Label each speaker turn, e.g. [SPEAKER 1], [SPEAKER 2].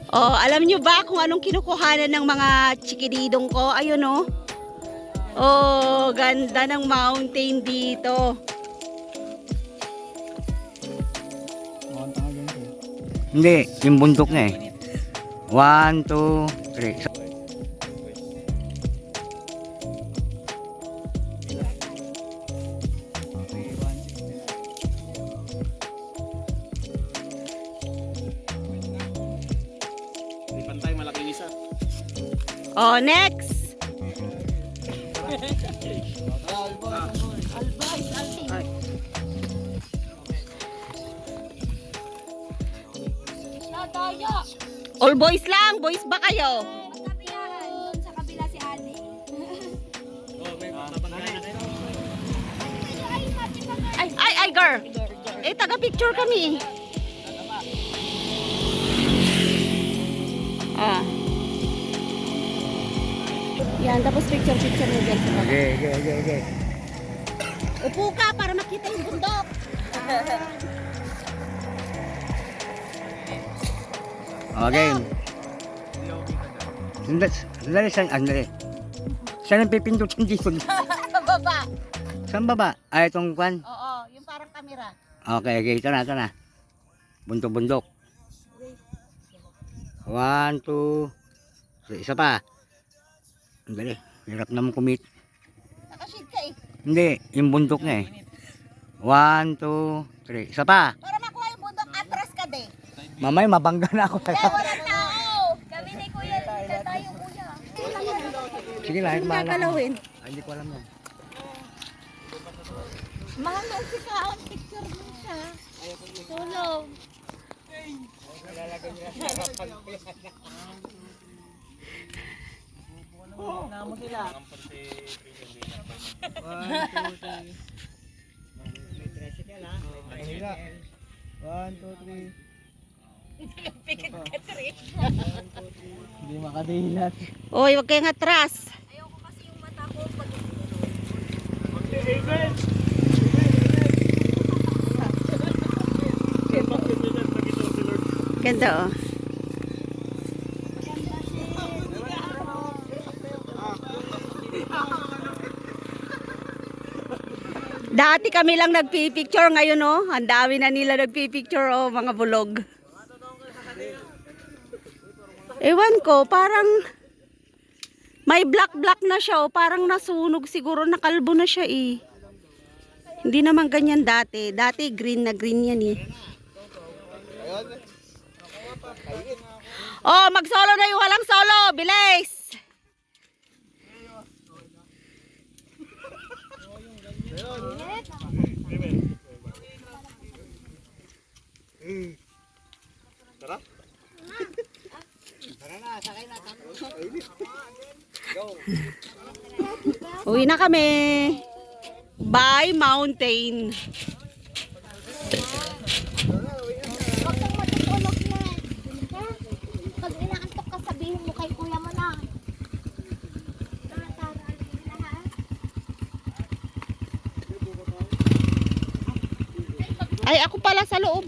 [SPEAKER 1] Oh, alam nyo ba kung anong kinukuhanan ng mga chikididong ko? Ayun oh. Oh, ganda ng mountain dito.
[SPEAKER 2] Hindi, yung bundok na eh. 1, 2, 3.
[SPEAKER 3] Pantay, malaking isa.
[SPEAKER 1] Oh, next. All boys lang, boys ba kayo?
[SPEAKER 4] Doon sa kabila si Ate.
[SPEAKER 1] Ay, girl. Eh, taga-picture kami. Ah. Yan, tapos picture mo dyan.
[SPEAKER 2] Okay.
[SPEAKER 1] Upo ka para makita yung bundok.
[SPEAKER 2] Okay. Sandali. Saan ang pipindutin dito?
[SPEAKER 1] Sa baba.
[SPEAKER 2] Saan baba? Ay, itong kwan.
[SPEAKER 1] Oo, yung parang kamera.
[SPEAKER 2] Okay, ito na. Bundok. 1, 2, 3. Isa pa. Dali, hirap naman kumit.
[SPEAKER 1] Nakashade ka eh.
[SPEAKER 2] Hindi, yung bundok na eh. 1, 2, 3. Isa pa.
[SPEAKER 1] Para makuha yung bundok, atras ka de.
[SPEAKER 2] Mamay, mabangga na ako.
[SPEAKER 1] Walang tao.
[SPEAKER 4] Kami ni Kuya, tayo Kuya.
[SPEAKER 2] Sige lang,
[SPEAKER 1] Yung
[SPEAKER 2] bahala.
[SPEAKER 1] gagalawin.
[SPEAKER 2] Ay, hindi ko alam yan.
[SPEAKER 1] Mahal na si Kaon, picture mo siya. Tulong.
[SPEAKER 2] Hindi makadilat.
[SPEAKER 1] Oy, wag kayong atras.
[SPEAKER 4] Ayoko kasi yung mata ko pag
[SPEAKER 1] Ganda oh. Dati kami lang nagpipicture, ngayon oh, ang dami na nila nagpipicture oh, mga bulog. Ewan ko, parang may black na siya oh, parang nasunog siguro, nakalbo na siya eh. Hindi naman ganyan dati. Dati green na green yan eh. Oh, mag-solo na yung walang solo. Bilis!
[SPEAKER 3] Tara.
[SPEAKER 1] Uwi na kami. Bye, mountain.
[SPEAKER 4] Huwag kang matutulog na. Pag inaantok ka, sabihin mo kay Kuya mo na.
[SPEAKER 1] Ay, ako pala sa loob.